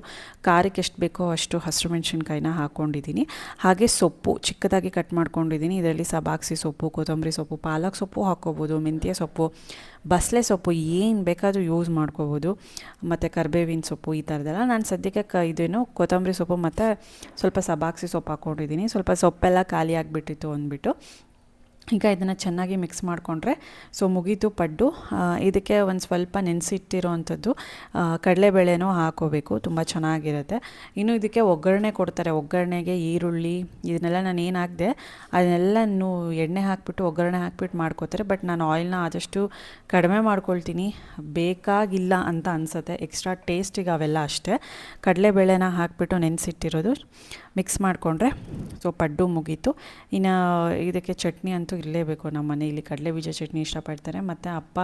ಖಾರಕ್ಕೆ ಎಷ್ಟು ಬೇಕೋ ಅಷ್ಟು ಹಸಿರು ಮೆಣಸಿನ್ಕಾಯಿನ ಹಾಕ್ಕೊಂಡಿದ್ದೀನಿ. ಹಾಗೆ ಸೊಪ್ಪು ಚಿಕ್ಕದಾಗಿ ಕಟ್ ಮಾಡ್ಕೊಂಡಿದ್ದೀನಿ. ಇದರಲ್ಲಿ ಸಬಾಕ್ಸಿ ಸೊಪ್ಪು, ಕೊತ್ತಂಬರಿ ಸೊಪ್ಪು, ಪಾಲಕ್ ಸೊಪ್ಪು ಹಾಕ್ಕೋಬೋದು, ಮೆಂತ್ಯ ಸೊಪ್ಪು, ಬಸಳೆ ಸೊಪ್ಪು ಏನು ಬೇಕಾದರೂ ಯೂಸ್ ಮಾಡ್ಕೋಬೋದು, ಮತ್ತು ಕರಿಬೇವಿನ ಸೊಪ್ಪು ಈ ಥರದ್ದೆಲ್ಲ. ನಾನು ಸದ್ಯಕ್ಕೆ ಇದೇನು ಕೊತ್ತಂಬರಿ ಸೊಪ್ಪು ಮತ್ತು ಸ್ವಲ್ಪ ಸಬಾಕ್ಸಿ ಸೊಪ್ಪು ಹಾಕ್ಕೊಂಡಿದ್ದೀನಿ. ಸ್ವಲ್ಪ ಸೊಪ್ಪೆಲ್ಲ ಖಾಲಿ ಆಗಿಬಿಟ್ಟಿತ್ತು ಅಂದ್ಬಿಟ್ಟು ಈಗ ಇದನ್ನು ಚೆನ್ನಾಗಿ ಮಿಕ್ಸ್ ಮಾಡಿಕೊಂಡ್ರೆ ಮುಗೀತು ಪಡ್ಡು. ಇದಕ್ಕೆ ಒಂದು ಸ್ವಲ್ಪ ನೆನೆಸಿಟ್ಟಿರೋವಂಥದ್ದು ಕಡಲೆಬೇಳೆನೂ ಹಾಕೋಬೇಕು, ತುಂಬ ಚೆನ್ನಾಗಿರುತ್ತೆ. ಇನ್ನು ಇದಕ್ಕೆ ಒಗ್ಗರಣೆ ಕೊಡ್ತಾರೆ. ಒಗ್ಗರಣೆಗೆ ಈರುಳ್ಳಿ ಇದನ್ನೆಲ್ಲ ನಾನು ಏನು ಹಾಕಿದೆ ಅದನ್ನೆಲ್ಲನೂ ಎಣ್ಣೆ ಹಾಕಿಬಿಟ್ಟು ಒಗ್ಗರಣೆ ಹಾಕ್ಬಿಟ್ಟು ಮಾಡ್ಕೋತಾರೆ. ಬಟ್ ನಾನು ಆಯಿಲ್ನ ಆದಷ್ಟು ಕಡಿಮೆ ಮಾಡ್ಕೊಳ್ತೀನಿ, ಬೇಕಾಗಿಲ್ಲ ಅಂತ ಅನಿಸುತ್ತೆ. ಎಕ್ಸ್ಟ್ರಾ ಟೇಸ್ಟಿಗೆ ಅವೆಲ್ಲ ಅಷ್ಟೇ. ಕಡಲೆಬೇಳೆನ ಹಾಕಿಬಿಟ್ಟು ನೆನೆಸಿಟ್ಟಿರೋದು ಮಿಕ್ಸ್ ಮಾಡಿಕೊಂಡ್ರೆ ಪಡ್ಡು ಮುಗೀತು. ಇನ್ನು ಇದಕ್ಕೆ ಚಟ್ನಿ ಅಂತೂ ಇರಲೇಬೇಕು. ನಮ್ಮ ಮನೆಯಲ್ಲಿ ಕಡಲೆ ಬೀಜ ಚಟ್ನಿ ಇಷ್ಟಪಡ್ತಾರೆ, ಮತ್ತು ಅಪ್ಪ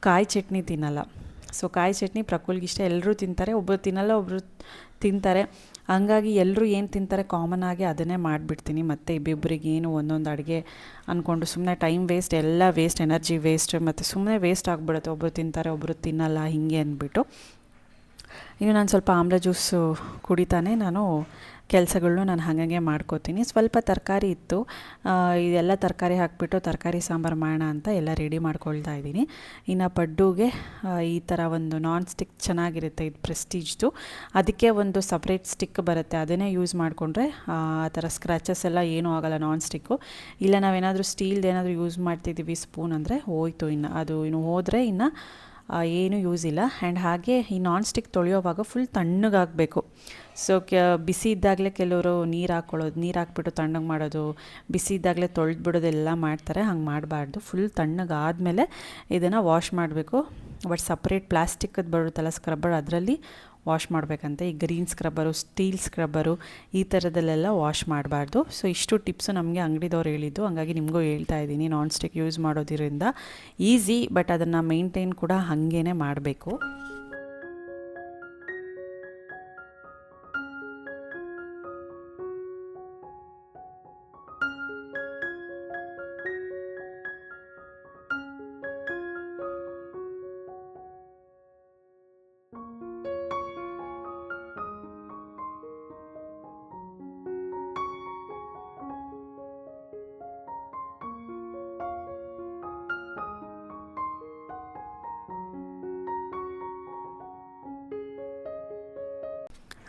ಕಾಯಿ ಚಟ್ನಿ ತಿನ್ನಲ್ಲ. ಕಾಯಿ ಚಟ್ನಿ ಪ್ರಕುಲ್ಗೆ ಇಷ್ಟ. ಎಲ್ಲರೂ ತಿಂತಾರೆ, ಒಬ್ಬರು ತಿನ್ನಲ್ಲ, ಒಬ್ಬರು ತಿಂತಾರೆ. ಹಂಗಾಗಿ ಎಲ್ಲರೂ ಏನು ತಿಂತಾರೆ ಕಾಮನ್ ಆಗಿ ಅದನ್ನೇ ಮಾಡಿಬಿಡ್ತೀನಿ. ಮತ್ತು ಇಬ್ಬಿಬ್ಬರಿಗೆ ಏನು ಒಂದೊಂದು ಅಡುಗೆ ಅಂದ್ಕೊಂಡು ಸುಮ್ಮನೆ ಟೈಮ್ ವೇಸ್ಟ್, ಎಲ್ಲ ವೇಸ್ಟ್, ಎನರ್ಜಿ ವೇಸ್ಟ್, ಮತ್ತು ಸುಮ್ಮನೆ ವೇಸ್ಟ್ ಆಗಿಬಿಡುತ್ತೆ. ಒಬ್ಬರು ತಿಂತಾರೆ, ಒಬ್ಬರು ತಿನ್ನಲ್ಲ, ಹೀಗೆ ಅಂದ್ಬಿಟ್ಟು. ಇನ್ನು ನಾನು ಸ್ವಲ್ಪ ಆಮ್ಲ ಜ್ಯೂಸು ಕುಡಿತಾನೆ ನಾನು ಕೆಲಸಗಳನ್ನೂ ನಾನು ಹಾಗೆ ಮಾಡ್ಕೋತೀನಿ. ಸ್ವಲ್ಪ ತರಕಾರಿ ಇತ್ತು, ಇದೆಲ್ಲ ತರಕಾರಿ ಹಾಕಿಬಿಟ್ಟು ತರಕಾರಿ ಸಾಂಬಾರು ಮಾಡೋಣ ಅಂತ ಎಲ್ಲ ರೆಡಿ ಮಾಡ್ಕೊಳ್ತಾ ಇದ್ದೀನಿ. ಇನ್ನು ಪಡ್ಡುಗೆ ಈ ಥರ ಒಂದು ನಾನ್ ಸ್ಟಿಕ್ ಚೆನ್ನಾಗಿರುತ್ತೆ, ಇದು ಪ್ರೆಸ್ಟೀಜ್ದು. ಅದಕ್ಕೆ ಒಂದು ಸಪ್ರೇಟ್ ಸ್ಟಿಕ್ ಬರುತ್ತೆ, ಅದನ್ನೇ ಯೂಸ್ ಮಾಡಿಕೊಂಡ್ರೆ ಆ ಥರ ಸ್ಕ್ರ್ಯಾಚಸ್ ಎಲ್ಲ ಏನೂ ಆಗೋಲ್ಲ ನಾನ್ ಸ್ಟಿಕ್ಕು. ಇಲ್ಲ ನಾವೇನಾದರೂ ಸ್ಟೀಲ್ದು ಏನಾದರೂ ಯೂಸ್ ಮಾಡ್ತಿದ್ದೀವಿ ಸ್ಪೂನ್ ಅಂದರೆ ಹೋಯ್ತು, ಇನ್ನು ಹೋದರೆ ಇನ್ನು ಏನೂ ಯೂಸ್ ಇಲ್ಲ. ಆ್ಯಂಡ್ ಹಾಗೆ ಈ ನಾನ್ ಸ್ಟಿಕ್ ತೊಳೆಯೋವಾಗ ಫುಲ್ ತಣ್ಣಗಾಗಬೇಕು. ಬಿಸಿ ಇದ್ದಾಗಲೇ ಕೆಲವರು ನೀರು ಹಾಕ್ಬಿಟ್ಟು ತಣ್ಣಗೆ ಮಾಡೋದು, ಬಿಸಿ ಇದ್ದಾಗಲೇ ತೊಳೆದ್ಬಿಡೋದೆಲ್ಲ ಮಾಡ್ತಾರೆ. ಹಂಗೆ ಮಾಡಬಾರ್ದು. ಫುಲ್ ತಣ್ಣಗಾದಮೇಲೆ ಇದನ್ನು ವಾಶ್ ಮಾಡಬೇಕು. ಬಟ್ ಸಪ್ರೇಟ್ ಪ್ಲಾಸ್ಟಿಕ್ಕದ್ದು ಬರುತ್ತಲ್ಲ ಸ್ಕ್ರಬ್ಬರ್, ಅದರಲ್ಲಿ ವಾಶ್ ಮಾಡಬೇಕಂತೆ. ಈ ಗ್ರೀನ್ ಸ್ಕ್ರಬ್ಬರು, ಸ್ಟೀಲ್ ಸ್ಕ್ರಬ್ಬರು ಈ ಥರದಲ್ಲೆಲ್ಲ ವಾಶ್ ಮಾಡಬಾರ್ದು. ಇಷ್ಟು ಟಿಪ್ಸು ನಮಗೆ ಅಂಗಡಿದವ್ರು ಹೇಳಿದ್ದು, ಹಂಗಾಗಿ ನಿಮಗೂ ಹೇಳ್ತಾ ಇದ್ದೀನಿ. ನಾನ್ ಸ್ಟಿಕ್ ಯೂಸ್ ಮಾಡೋದ್ರಿಂದ ಈಸಿ, ಬಟ್ ಅದನ್ನು ಮೇಂಟೈನ್ ಕೂಡ ಹಾಗೇ ಮಾಡಬೇಕು.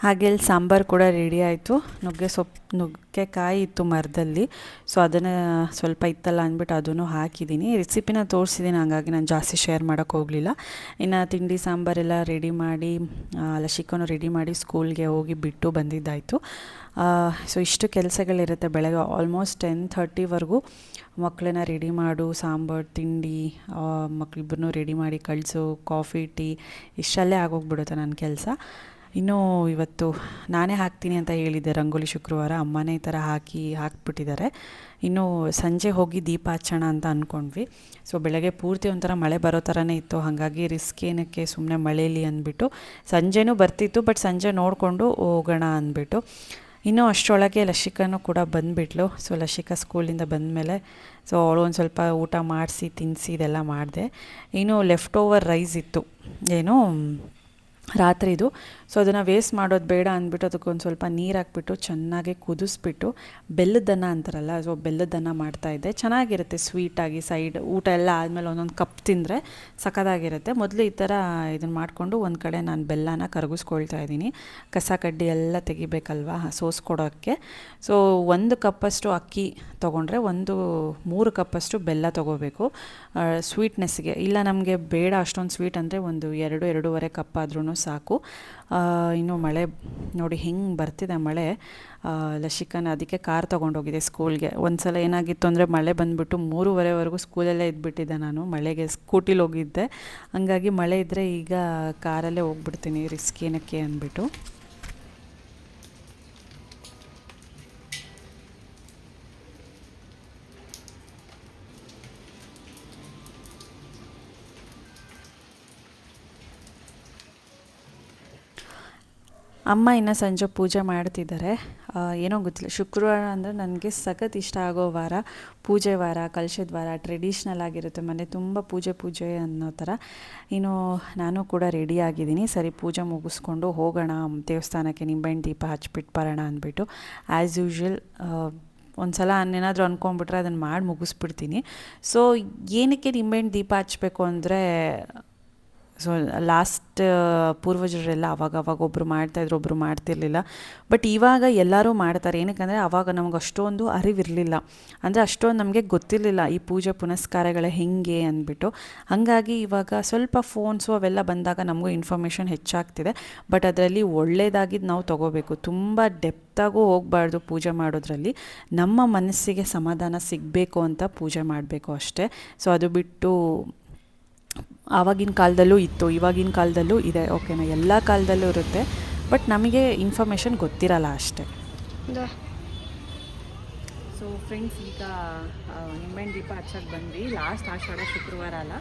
ಹಾಗೆ ಅಲ್ಲಿ ಸಾಂಬಾರು ಕೂಡ ರೆಡಿ ಆಯಿತು. ನುಗ್ಗೆಕಾಯಿ ಇತ್ತು ಮರದಲ್ಲಿ, ಅದನ್ನು ಸ್ವಲ್ಪ ಇತ್ತಲ್ಲ ಅಂದ್ಬಿಟ್ಟು ಅದನ್ನು ಹಾಕಿದ್ದೀನಿ. ರೆಸಿಪಿನ ತೋರಿಸಿದ್ದೀನಿ, ಹಾಗಾಗಿ ನಾನು ಜಾಸ್ತಿ ಶೇರ್ ಮಾಡೋಕ್ಕೆ ಹೋಗಲಿಲ್ಲ. ಇನ್ನು ತಿಂಡಿ ಸಾಂಬಾರೆಲ್ಲ ರೆಡಿ ಮಾಡಿ ಲಸಿಕನು ರೆಡಿ ಮಾಡಿ ಸ್ಕೂಲ್ಗೆ ಹೋಗಿ ಬಿಟ್ಟು ಬಂದಿದ್ದಾಯಿತು. ಇಷ್ಟು ಕೆಲಸಗಳಿರುತ್ತೆ ಬೆಳಗ್ಗೆ ಆಲ್ಮೋಸ್ಟ್ 10:30ವರೆಗೂ. ಮಕ್ಕಳನ್ನ ರೆಡಿ ಮಾಡು, ಸಾಂಬಾರು, ತಿಂಡಿ, ಮಕ್ಕಳಿಬ್ಬರನ್ನೂ ರೆಡಿ ಮಾಡಿ ಕಳಿಸು, ಕಾಫಿ, ಟೀ ಇಷ್ಟಲ್ಲೇ ಆಗೋಗ್ಬಿಡುತ್ತೆ ನನ್ನ ಕೆಲಸ. ಇನ್ನೂ ಇವತ್ತು ನಾನೇ ಹಾಕ್ತೀನಿ ಅಂತ ಹೇಳಿದ್ದೆ ರಂಗೋಲಿ ಶುಕ್ರವಾರ, ಅಮ್ಮನೇ ಈ ಥರ ಹಾಕ್ಬಿಟ್ಟಿದ್ದಾರೆ. ಇನ್ನು ಸಂಜೆ ಹೋಗಿ ದೀಪ ಹಚ್ಚೋಣ ಅಂತ ಅಂದ್ಕೊಂಡ್ವಿ. ಬೆಳಗ್ಗೆ ಪೂರ್ತಿ ಒಂಥರ ಮಳೆ ಬರೋ ಥರನೇ ಇತ್ತು, ಹಾಗಾಗಿ ರಿಸ್ಕ್ ಏನಕ್ಕೆ ಸುಮ್ಮನೆ ಮಳೆಯಲ್ಲಿ ಅಂದ್ಬಿಟ್ಟು. ಸಂಜೆನೂ ಬರ್ತಿತ್ತು, ಬಟ್ ಸಂಜೆ ನೋಡಿಕೊಂಡು ಹೋಗೋಣ ಅಂದ್ಬಿಟ್ಟು. ಇನ್ನೂ ಅಷ್ಟರೊಳಗೆ ಲಸಿಕನೂ ಕೂಡ ಬಂದುಬಿಟ್ಲು. ಲಸಿಕಾ ಸ್ಕೂಲಿಂದ ಬಂದಮೇಲೆ ಅವಳು ಒಂದು ಸ್ವಲ್ಪ ಊಟ ಮಾಡಿಸಿ ತಿನ್ನಿಸಿ ಇದೆಲ್ಲ ಮಾಡಿದೆ. ಇನ್ನು ಲೆಫ್ಟ್ ಓವರ್ ರೈಸ್ ಇತ್ತು, ರಾತ್ರಿದು. ಸೊ ಅದನ್ನು ವೇಸ್ಟ್ ಮಾಡೋದು ಬೇಡ ಅಂದ್ಬಿಟ್ಟು ಅದಕ್ಕೊಂದು ಸ್ವಲ್ಪ ನೀರು ಹಾಕ್ಬಿಟ್ಟು ಚೆನ್ನಾಗಿ ಕುದಿಸ್ಬಿಟ್ಟು ಬೆಲ್ಲದನ್ನ ಅಂತಾರಲ್ಲ, ಸೊ ಬೆಲ್ಲದನ್ನ ಮಾಡ್ತಾಯಿದ್ದೆ. ಚೆನ್ನಾಗಿರುತ್ತೆ ಸ್ವೀಟಾಗಿ. ಸೈಡ್ ಊಟ ಎಲ್ಲ ಆದಮೇಲೆ ಒಂದೊಂದು ಕಪ್ ತಿಂದರೆ ಸಖತ್ತಾಗಿರುತ್ತೆ. ಮೊದಲು ಈ ಥರ ಇದನ್ನು ಮಾಡಿಕೊಂಡು ಒಂದು ಕಡೆ ನಾನು ಬೆಲ್ಲನ ಕರಗಿಸ್ಕೊಳ್ತಾ ಇದ್ದೀನಿ. ಕಸ ಕಡ್ಡಿ ಎಲ್ಲ ತೆಗಿಬೇಕಲ್ವ ಸೋಸ್ಕೊಡೋಕ್ಕೆ. ಸೊ 1 ಕಪ್ಪಷ್ಟು ಅಕ್ಕಿ ತೊಗೊಂಡ್ರೆ 3 ಕಪ್ಪಷ್ಟು ಬೆಲ್ಲ ತೊಗೋಬೇಕು ಸ್ವೀಟ್ನೆಸ್ಗೆ. ಇಲ್ಲ ನಮಗೆ ಬೇಡ ಅಷ್ಟೊಂದು ಸ್ವೀಟ್ ಅಂದರೆ 2-2.5 ಕಪ್ ಆದ್ರೂ ಸಾಕು. ಇನ್ನು ಮಳೆ ನೋಡಿ ಹೆಂಗೆ ಬರ್ತಿದೆ ಮಳೆ. ಲಶಿಕನ ಅದಕ್ಕೆ ಕಾರ್ ತೊಗೊಂಡೋಗಿದೆ ಸ್ಕೂಲ್ಗೆ. ಒಂದು ಸಲ ಏನಾಗಿತ್ತು ಅಂದರೆ ಮಳೆ ಬಂದುಬಿಟ್ಟು 3:30ವರೆಗೂ ಸ್ಕೂಲಲ್ಲೇ ಇದ್ಬಿಟ್ಟಿದ್ದೆ ನಾನು. ಮಳೆಗೆ ಸ್ಕೂಟಿಲಿ ಹೋಗಿದ್ದೆ. ಹಂಗಾಗಿ ಮಳೆ ಇದ್ದರೆ ಈಗ ಕಾರಲ್ಲೇ ಹೋಗ್ಬಿಡ್ತೀನಿ, ರಿಸ್ಕ್ ಏನಕ್ಕೆ ಅಂದ್ಬಿಟ್ಟು. ಅಮ್ಮ ಇನ್ನು ಸಂಜೆ ಪೂಜೆ ಮಾಡ್ತಿದ್ದಾರೆ. ಏನೋ ಗೊತ್ತಿಲ್ಲ, ಶುಕ್ರವಾರ ಅಂದರೆ ನನಗೆ ಸಖತ್ ಇಷ್ಟ ಆಗೋ ವಾರ, ಪೂಜೆ ವಾರ, ಕಲಶದ ವಾರ. ಟ್ರೆಡಿಷ್ನಲ್ ಆಗಿರುತ್ತೆ ಮನೆ ತುಂಬ, ಪೂಜೆ ಅನ್ನೋ ಥರ. ಇನ್ನು ನಾನು ಕೂಡ ರೆಡಿ ಆಗಿದ್ದೀನಿ. ಸರಿ ಪೂಜೆ ಮುಗಿಸ್ಕೊಂಡು ಹೋಗೋಣ ದೇವಸ್ಥಾನಕ್ಕೆ, ನಿಂಬೆಹಣ್ಣು ದೀಪ ಹಚ್ಬಿಟ್ಟು ಬರೋಣ ಅಂದ್ಬಿಟ್ಟು. ಆ್ಯಸ್ ಯೂಶ್ವಲ್ ಒಂದು ಸಲ ಏನಾದರೂ ಅಂದ್ಕೊಂಡ್ಬಿಟ್ರೆ ಅದನ್ನು ಮಾಡಿ ಮುಗಿಸ್ಬಿಡ್ತೀನಿ. ಸೊ ಏನಕ್ಕೆ ನಿಂಬೆಹಣ್ಣು ದೀಪ ಹಚ್ಚಬೇಕು ಅಂದರೆ, ಸೊ ಲಾಸ್ಟ್ ಪೂರ್ವಜರೆಲ್ಲ ಅವಾಗ ಒಬ್ಬರು ಮಾಡ್ತಾಯಿದ್ರು, ಒಬ್ಬರು ಮಾಡ್ತಿರ್ಲಿಲ್ಲ. ಬಟ್ ಇವಾಗ ಎಲ್ಲರೂ ಮಾಡ್ತಾರೆ. ಏನಕ್ಕಂದರೆ ಆವಾಗ ನಮ್ಗೆ ಅಷ್ಟೊಂದು ಅರಿವಿರಲಿಲ್ಲ, ಅಂದರೆ ಅಷ್ಟೊಂದು ನಮಗೆ ಗೊತ್ತಿರಲಿಲ್ಲ ಈ ಪೂಜೆ ಪುನಸ್ಕಾರಗಳೇ ಹೇಗೆ ಅಂದ್ಬಿಟ್ಟು. ಹಾಗಾಗಿ ಇವಾಗ ಸ್ವಲ್ಪ ಫೋನ್ಸು ಅವೆಲ್ಲ ಬಂದಾಗ ನಮಗೂ ಇನ್ಫಾರ್ಮೇಷನ್ ಹೆಚ್ಚಾಗ್ತಿದೆ. ಬಟ್ ಅದರಲ್ಲಿ ಒಳ್ಳೆಯದಾಗಿದ್ದು ನಾವು ತೊಗೋಬೇಕು. ತುಂಬ ಡೆಪ್ತಾಗೂ ಹೋಗಬಾರ್ದು ಪೂಜೆ ಮಾಡೋದ್ರಲ್ಲಿ. ನಮ್ಮ ಮನಸ್ಸಿಗೆ ಸಮಾಧಾನ ಸಿಗಬೇಕು ಅಂತ ಪೂಜೆ ಮಾಡಬೇಕು ಅಷ್ಟೇ. ಸೊ ಅದು ಬಿಟ್ಟು ಆವಾಗಿನ ಕಾಲದಲ್ಲೂ ಇತ್ತು, ಇವಾಗಿನ ಕಾಲದಲ್ಲೂ ಇದೆ, ಓಕೆನಾ, ಎಲ್ಲ ಕಾಲದಲ್ಲೂ ಇರುತ್ತೆ. ಬಟ್ ನಮಗೆ ಇನ್ಫಾರ್ಮೇಷನ್ ಗೊತ್ತಿರಲ್ಲ ಅಷ್ಟೇ. ಸೊ ಫ್ರೆಂಡ್ಸ್, ಈಗ ನಿಂಬೆಹಣ್ಣು ದೀಪ ಹಚ್ಚಕ್ಕೆ ಬಂದ್ವಿ. ಲಾಸ್ಟ್ ಆಷಾಢ ಶುಕ್ರವಾರ ಅಲ್ಲ,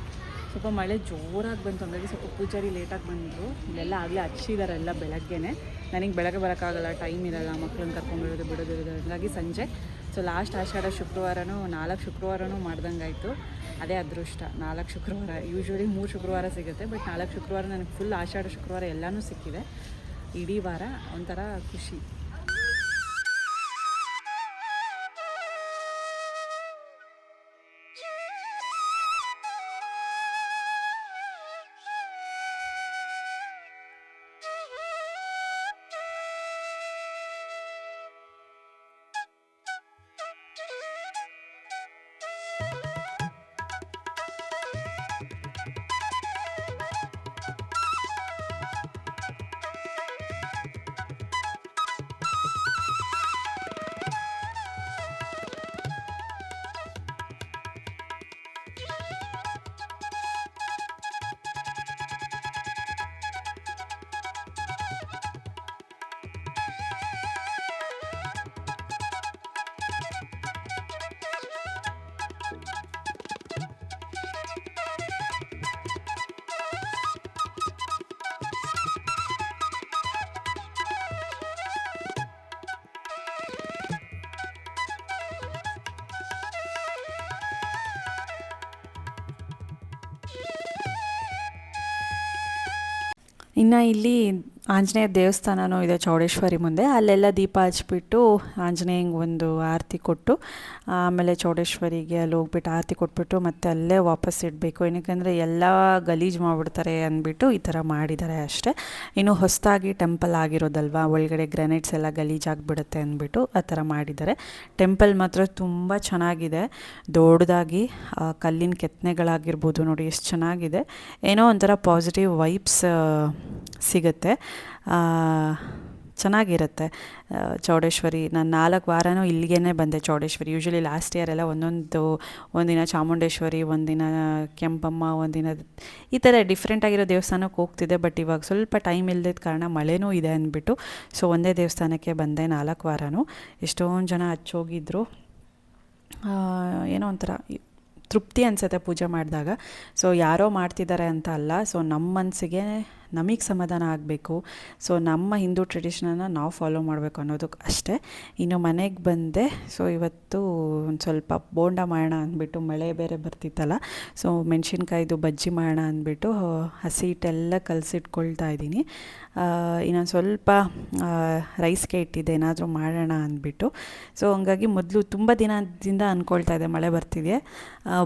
ಸ್ವಲ್ಪ ಮಳೆ ಜೋರಾಗಿ ಬಂತು. ಹಂಗಾಗಿ ಸ್ವಲ್ಪ ಪೂಜಾರಿ ಲೇಟಾಗಿ ಬಂದರು. ಇಲ್ಲೆಲ್ಲ ಆಗಲೇ ಹಚ್ಚಿದಾರೆಲ್ಲ ಬೆಳಗ್ಗೆನೇ. ನನಗೆ ಬೆಳಗ್ಗೆ ಬರೋಕ್ಕಾಗಲ್ಲ, ಟೈಮ್ ಇರೋಲ್ಲ, ಮಕ್ಳನ್ನ ಕರ್ಕೊಂಡ್ಬಿಡೋದು ಬಿಡೋದು. ಹಾಗಾಗಿ ಸಂಜೆ. ಸೊ ಲಾಸ್ಟ್ ಆಷಾಢ ಶುಕ್ರವಾರನೂ 4 ಶುಕ್ರವಾರನೂ ಮಾಡ್ದಂಗಾಯಿತು. ಅದೇ ಅದೃಷ್ಟ, 4 ಶುಕ್ರವಾರ. ಯೂಶ್ವಲಿ 3 ಶುಕ್ರವಾರ ಸಿಗುತ್ತೆ, ಬಟ್ 4 ಶುಕ್ರವಾರ ನನಗೆ ಫುಲ್ ಆಷಾಢ ಶುಕ್ರವಾರ ಎಲ್ಲನೂ ಸಿಕ್ಕಿದೆ. ಇಡೀ ವಾರ ಒಂಥರ ಖುಷಿ. ಇನ್ನು ಇಲ್ಲಿ ಆಂಜನೇಯ ದೇವಸ್ಥಾನವೂ ಇದೆ ಚೌಡೇಶ್ವರಿ ಮುಂದೆ. ಅಲ್ಲೆಲ್ಲ ದೀಪ ಹಚ್ಬಿಟ್ಟು ಆಂಜನೇಯಂಗೆ ಒಂದು ಆರತಿ ಕೊಟ್ಟು, ಆಮೇಲೆ ಚೌಡೇಶ್ವರಿಗೆ ಅಲ್ಲಿ ಹೋಗ್ಬಿಟ್ಟು ಆರತಿ ಕೊಟ್ಬಿಟ್ಟು ಮತ್ತೆ ಅಲ್ಲೇ ವಾಪಸ್ ಇಡಬೇಕು. ಏನಕ್ಕೆಂದರೆ ಎಲ್ಲ ಗಲೀಜು ಮಾಡಿಬಿಡ್ತಾರೆ ಅಂದ್ಬಿಟ್ಟು ಈ ಥರ ಮಾಡಿದ್ದಾರೆ ಅಷ್ಟೇ. ಇನ್ನು ಹೊಸದಾಗಿ ಟೆಂಪಲ್ ಆಗಿರೋದಲ್ವ, ಒಳಗಡೆ ಗ್ರಾನೈಟ್ಸ್ ಎಲ್ಲ ಗಲೀಜಾಗಿಬಿಡುತ್ತೆ ಅಂದ್ಬಿಟ್ಟು ಆ ಥರ ಮಾಡಿದ್ದಾರೆ. ಟೆಂಪಲ್ ಮಾತ್ರ ತುಂಬ ಚೆನ್ನಾಗಿದೆ, ದೊಡ್ಡದಾಗಿ ಕಲ್ಲಿನ ಕೆತ್ತನೆಗಳಾಗಿರ್ಬೋದು ನೋಡಿ ಎಷ್ಟು ಚೆನ್ನಾಗಿದೆ. ಏನೋ ಒಂಥರ ಪಾಸಿಟಿವ್ ವೈಬ್ಸ್ ಸಿಗುತ್ತೆ, ಚೆನ್ನಾಗಿರುತ್ತೆ. ಚೌಡೇಶ್ವರಿ ನಾನು 4 ವಾರನೂ ಇಲ್ಲಿಗೇ ಬಂದೆ ಚೌಡೇಶ್ವರಿ. ಯೂಶ್ವಲಿ ಲಾಸ್ಟ್ ಇಯರ್ ಎಲ್ಲ ಒಂದಿನ ಚಾಮುಂಡೇಶ್ವರಿ, ಒಂದಿನ ಕೆಂಪಮ್ಮ, ಒಂದಿನ ಈ ಥರ ಡಿಫ್ರೆಂಟಾಗಿರೋ ದೇವಸ್ಥಾನಕ್ಕೆ ಹೋಗ್ತಿದ್ದೆ. ಬಟ್ ಇವಾಗ ಸ್ವಲ್ಪ ಟೈಮ್ ಇಲ್ಲದ ಕಾರಣ ಮಳೆನೂ ಇದೆ ಅಂದ್ಬಿಟ್ಟು ಸೊ ಒಂದೇ ದೇವಸ್ಥಾನಕ್ಕೆ ಬಂದೆ 4 ವಾರನೂ. ಎಷ್ಟೊಂದು ಜನ ಹಚ್ಚೋಗಿದ್ರು. ಏನೋ ಒಂಥರ ತೃಪ್ತಿ ಅನಿಸುತ್ತೆ ಪೂಜೆ ಮಾಡಿದಾಗ. ಸೊ ಯಾರೋ ಮಾಡ್ತಿದ್ದಾರೆ ಅಂತ ಅಲ್ಲ, ಸೊ ನಮ್ಮ ಮನಸ್ಸಿಗೆ ನಮಗೆ ಸಮಾಧಾನ ಆಗಬೇಕು. ಸೊ ನಮ್ಮ ಹಿಂದೂ ಟ್ರೆಡಿಷನನ್ನು ನಾವು ಫಾಲೋ ಮಾಡಬೇಕು ಅನ್ನೋದಕ್ಕೆ ಅಷ್ಟೇ. ಇನ್ನು ಮನೆಗೆ ಬಂದೆ. ಸೊ ಇವತ್ತು ಒಂದು ಸ್ವಲ್ಪ ಬೋಂಡ ಮಾಡೋಣ ಅಂದ್ಬಿಟ್ಟು, ಮಳೆ ಬೇರೆ ಬರ್ತಿತ್ತಲ್ಲ, ಸೊ ಮೆಣಸಿನ್ಕಾಯ್ದು ಬಜ್ಜಿ ಮಾಡೋಣ ಅಂದ್ಬಿಟ್ಟು ಹಸಿ ಹಿಟ್ಟೆಲ್ಲ ಕಲಸಿಟ್ಕೊಳ್ತಾ ಇದ್ದೀನಿ. ಇನ್ನೊಂದು ಸ್ವಲ್ಪ ರೈಸ್ಗೆ ಇಟ್ಟಿದ್ದೆ, ಏನಾದರೂ ಮಾಡೋಣ ಅಂದ್ಬಿಟ್ಟು. ಸೊ ಹಂಗಾಗಿ ಮೊದಲು ತುಂಬ ದಿನದಿಂದ ಅಂದ್ಕೊಳ್ತಾ ಇದ್ದೆ ಮಳೆ ಬರ್ತಿದೆ,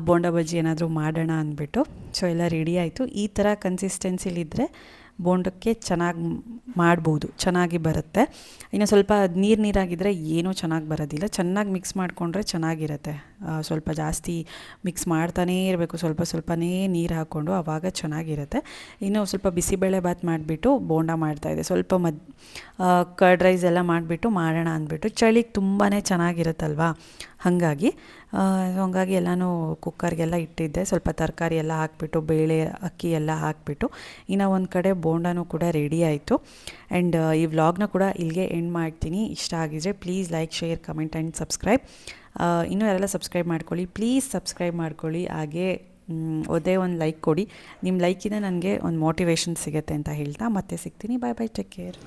ಬೋಂಡ ಬಜ್ಜಿ ಏನಾದರೂ ಮಾಡೋಣ ಅಂದ್ಬಿಟ್ಟು. ಸೊ ಎಲ್ಲ ರೆಡಿ ಆಯಿತು. ಈ ಥರ ಕನ್ಸಿಸ್ಟೆನ್ಸಿಲಿದ್ದರೆ ಬೋಂಡಕ್ಕೆ ಚೆನ್ನಾಗಿ ಮಾಡ್ಬೋದು, ಚೆನ್ನಾಗಿ ಬರುತ್ತೆ. ಇನ್ನು ಸ್ವಲ್ಪ ನೀರಾಗಿದ್ದರೆ ಏನೂ ಚೆನ್ನಾಗಿ ಬರೋದಿಲ್ಲ. ಚೆನ್ನಾಗಿ ಮಿಕ್ಸ್ ಮಾಡಿಕೊಂಡ್ರೆ ಚೆನ್ನಾಗಿರುತ್ತೆ. ಸ್ವಲ್ಪ ಜಾಸ್ತಿ ಮಿಕ್ಸ್ ಮಾಡ್ತಾನೇ ಇರಬೇಕು, ಸ್ವಲ್ಪನೇ ನೀರು ಹಾಕ್ಕೊಂಡು, ಆವಾಗ ಚೆನ್ನಾಗಿರುತ್ತೆ. ಇನ್ನು ಸ್ವಲ್ಪ ಬಿಸಿಬೇಳೆ ಬಾತ್ ಮಾಡಿಬಿಟ್ಟು ಬೋಂಡ ಮಾಡ್ತಾಯಿದ್ದೆ. ಸ್ವಲ್ಪ ಕರ್ಡ್ ರೈಸ್ ಎಲ್ಲ ಮಾಡಿಬಿಟ್ಟು ಮಾಡೋಣ ಅಂದ್ಬಿಟ್ಟು. ಚಳಿಗೆ ತುಂಬಾ ಚೆನ್ನಾಗಿರುತ್ತಲ್ವ, ಹಾಗಾಗಿ ಎಲ್ಲನೂ ಕುಕ್ಕರ್ಗೆಲ್ಲ ಇಟ್ಟಿದ್ದೆ. ಸ್ವಲ್ಪ ತರಕಾರಿ ಎಲ್ಲ ಹಾಕಿಬಿಟ್ಟು, ಬೇಳೆ ಅಕ್ಕಿ ಎಲ್ಲ ಹಾಕಿಬಿಟ್ಟು, ಇನ್ನು ಒಂದು ಕಡೆ ಬೋಂಡನೂ ಕೂಡ ರೆಡಿ ಆಯಿತು. ಆ್ಯಂಡ್ ಈ ವ್ಲಾಗ್ನ ಕೂಡ ಇಲ್ಲಿಗೆ ಎಂಡ್ ಮಾಡ್ತೀನಿ. ಇಷ್ಟ ಆಗಿದ್ರೆ please like, share, comment and subscribe. ಇನ್ನೂ ಯಾರೆಲ್ಲ ಸಬ್ಸ್ಕ್ರೈಬ್ ಮಾಡ್ಕೊಳ್ಳಿ, ಪ್ಲೀಸ್ ಸಬ್ಸ್ಕ್ರೈಬ್ ಮಾಡ್ಕೊಳ್ಳಿ. ಹಾಗೆ ಒಂದೇ ಒಂದು ಲೈಕ್ ಕೊಡಿ. ನಿಮ್ಮ ಲೈಕಿಂದ ನನಗೆ ಒಂದು ಮೋಟಿವೇಶನ್ ಸಿಗುತ್ತೆ ಅಂತ ಹೇಳ್ತಾ ಮತ್ತೆ ಸಿಗ್ತೀನಿ. ಬಾಯ್ ಬಾಯ್, ಟೇಕ್ ಕೇರ್.